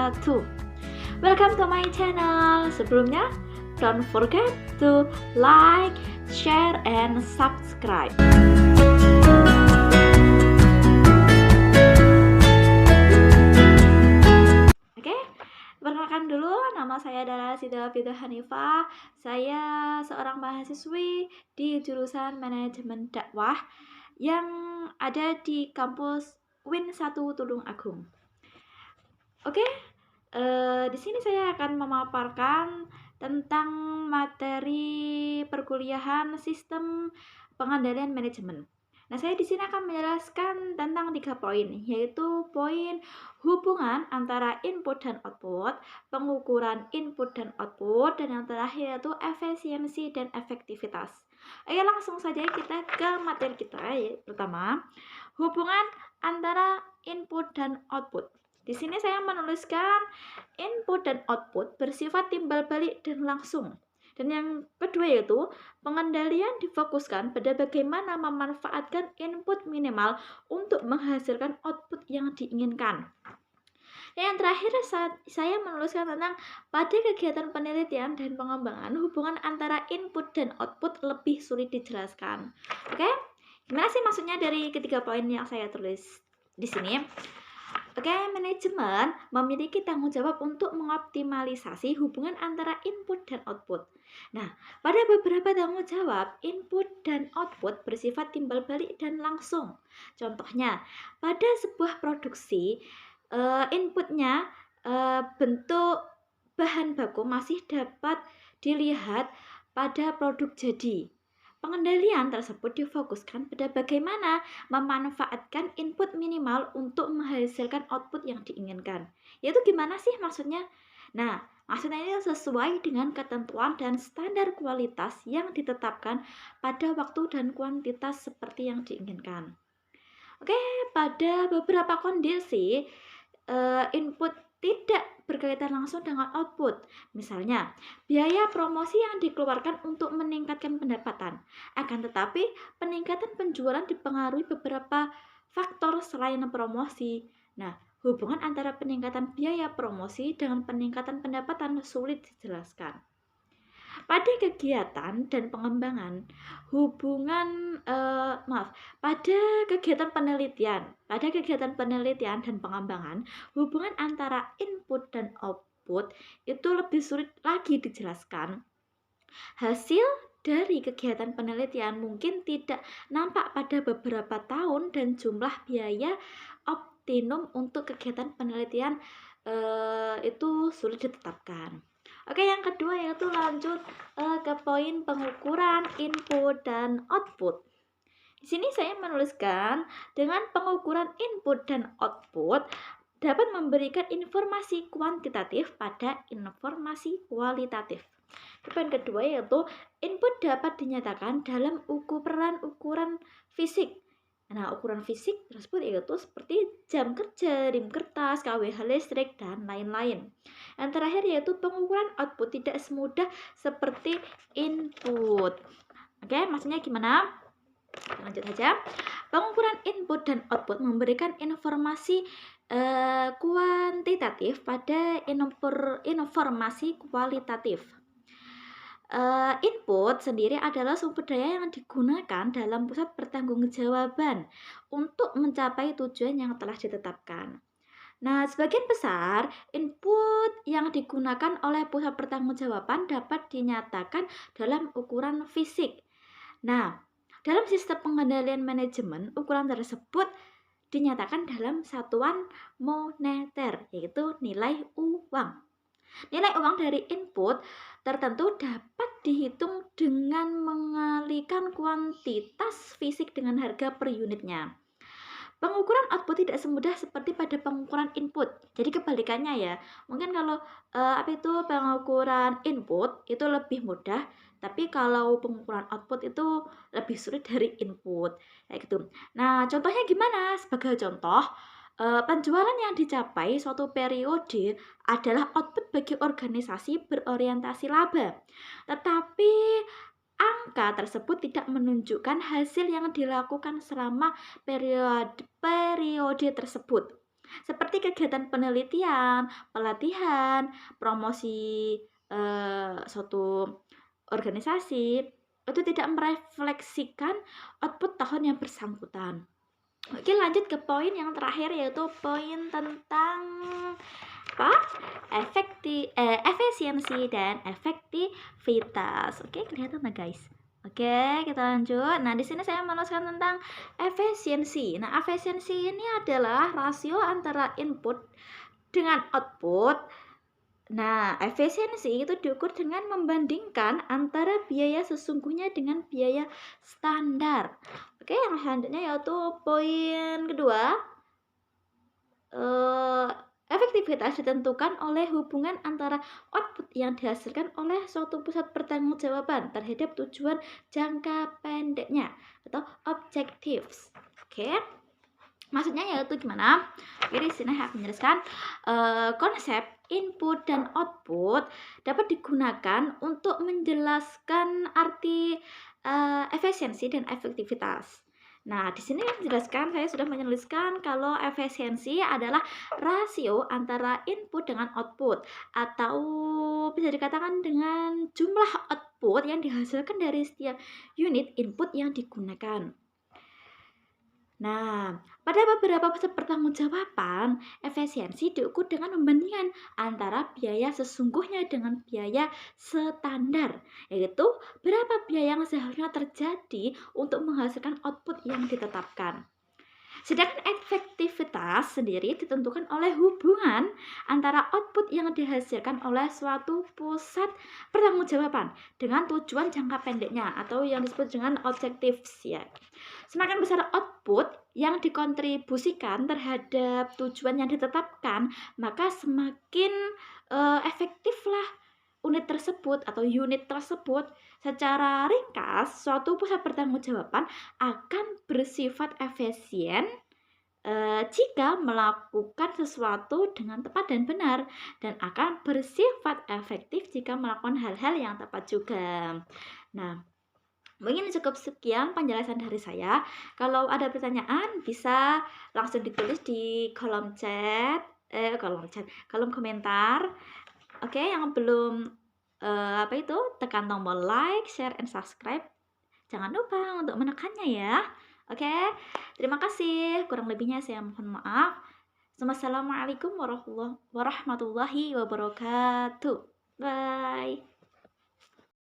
wabarakatuh. Welcome to my channel. Sebelumnya, don't forget to like, share, and subscribe. Oke, perkenalkan dulu, nama saya adalah Sita Fitri Hanifah. Saya seorang mahasiswi di jurusan Manajemen Dakwah yang ada di kampus Win 1 Tulung Agung. Oke, di sini saya akan memaparkan tentang materi perkuliahan sistem pengendalian manajemen. Nah, saya di sini akan menjelaskan tentang 3 poin, yaitu poin hubungan antara input dan output, pengukuran input dan output, dan yang terakhir yaitu efisiensi dan efektivitas. Ayo langsung saja kita ke materi kita. Pertama, hubungan antara input dan output. Di sini saya menuliskan input dan output bersifat timbal balik dan langsung. Dan yang kedua yaitu pengendalian difokuskan pada bagaimana memanfaatkan input minimal untuk menghasilkan output yang diinginkan. Dan yang terakhir saya menuliskan tentang pada kegiatan penelitian dan pengembangan hubungan antara input dan output lebih sulit dijelaskan. Oke? Gimana sih maksudnya dari ketiga poin yang saya tulis di sini? Oke, manajemen memiliki tanggung jawab untuk mengoptimalisasi hubungan antara input dan output. Nah, pada beberapa tanggung jawab, input dan output bersifat timbal balik dan langsung. Contohnya, pada sebuah produksi, inputnya bentuk bahan baku masih dapat dilihat pada produk jadi. Pengendalian tersebut difokuskan pada bagaimana memanfaatkan input minimal untuk menghasilkan output yang diinginkan. Yaitu gimana sih maksudnya? Nah, maksudnya ini sesuai dengan ketentuan dan standar kualitas yang ditetapkan pada waktu dan kuantitas seperti yang diinginkan. Oke, pada beberapa kondisi input tidak berkaitan langsung dengan output. Misalnya, biaya promosi yang dikeluarkan untuk meningkatkan pendapatan. Akan tetapi, peningkatan penjualan dipengaruhi beberapa faktor selain promosi. Nah, hubungan antara peningkatan biaya promosi dengan peningkatan pendapatan sulit dijelaskan. Pada kegiatan dan pengembangan pada kegiatan penelitian dan pengembangan hubungan antara input dan output itu lebih sulit lagi dijelaskan. Hasil dari kegiatan penelitian mungkin tidak nampak pada beberapa tahun dan jumlah biaya optimum untuk kegiatan penelitian itu sulit ditetapkan. Oke, yang kedua yaitu lanjut ke poin pengukuran input dan output. Di sini saya menuliskan dengan pengukuran input dan output dapat memberikan informasi kuantitatif pada informasi kualitatif. Poin kedua yaitu input dapat dinyatakan dalam ukuran fisik. Nah, ukuran fisik tersebut yaitu seperti jam kerja, rem kertas, KWH listrik, dan lain-lain. Yang terakhir yaitu pengukuran output tidak semudah seperti input. Oke, maksudnya gimana? Lanjut saja. Pengukuran input dan output memberikan informasi kuantitatif pada informasi kualitatif. Input sendiri adalah sumber daya yang digunakan dalam pusat pertanggungjawaban untuk mencapai tujuan yang telah ditetapkan. Nah, sebagian besar input yang digunakan oleh pusat pertanggungjawaban dapat dinyatakan dalam ukuran fisik. Nah, dalam sistem pengendalian manajemen, ukuran tersebut dinyatakan dalam satuan moneter, yaitu nilai uang. Nilai uang dari input tertentu dapat dihitung dengan mengalihkan kuantitas fisik dengan harga per unitnya. Pengukuran output tidak semudah seperti pada pengukuran input. Jadi kebalikannya ya. Mungkin kalau pengukuran input itu lebih mudah, tapi kalau pengukuran output itu lebih sulit dari input. Kayak gitu. Nah, contohnya gimana? Sebagai contoh, penjualan yang dicapai suatu periode adalah output bagi organisasi berorientasi laba. Tetapi angka tersebut tidak menunjukkan hasil yang dilakukan selama periode tersebut. seperti kegiatan penelitian, pelatihan, promosi suatu organisasi, itu tidak merefleksikan output tahun yang bersangkutan. Oke, lanjut ke poin yang terakhir, yaitu poin tentang apa? Efisiensi dan efektivitas. Oke, kelihatan nggak guys? Oke, kita lanjut. Nah, di sini saya menuliskan tentang efisiensi. Nah, efisiensi ini adalah rasio antara input dengan output. Nah, efisiensi itu diukur dengan membandingkan antara biaya sesungguhnya dengan biaya standar. Oke, yang selanjutnya yaitu poin kedua. Efektivitas ditentukan oleh hubungan antara output yang dihasilkan oleh suatu pusat pertanggungjawaban terhadap tujuan jangka pendeknya atau objectives. Oke, maksudnya yaitu gimana? Oke, di sini saya akan menjelaskan konsep input dan output dapat digunakan untuk menjelaskan arti efisiensi dan efektivitas. Nah, di sini saya sudah menuliskan kalau efisiensi adalah rasio antara input dengan output, atau bisa dikatakan dengan jumlah output yang dihasilkan dari setiap unit input yang digunakan. Nah, pada beberapa pusat pertanggungjawaban, efisiensi diukur dengan membandingkan antara biaya sesungguhnya dengan biaya standar, yaitu berapa biaya yang seharusnya terjadi untuk menghasilkan output yang ditetapkan. Sedangkan efektivitas sendiri ditentukan oleh hubungan antara output yang dihasilkan oleh suatu pusat pertanggungjawaban dengan tujuan jangka pendeknya atau yang disebut dengan objectives ya. Semakin besar output yang dikontribusikan terhadap tujuan yang ditetapkan, maka semakin efektiflah unit tersebut atau unit tersebut. Secara ringkas, suatu pusat pertanggungjawaban akan bersifat efisien jika melakukan sesuatu dengan tepat dan benar, dan akan bersifat efektif jika melakukan hal-hal yang tepat juga. Nah, mungkin cukup sekian penjelasan dari saya. Kalau ada pertanyaan bisa langsung ditulis di kolom komentar. Oke, yang belum tekan tombol like, share, and subscribe. Jangan lupa untuk menekannya ya. Oke, terima kasih. Kurang lebihnya saya mohon maaf. Wassalamualaikum warahmatullahi wabarakatuh. Bye.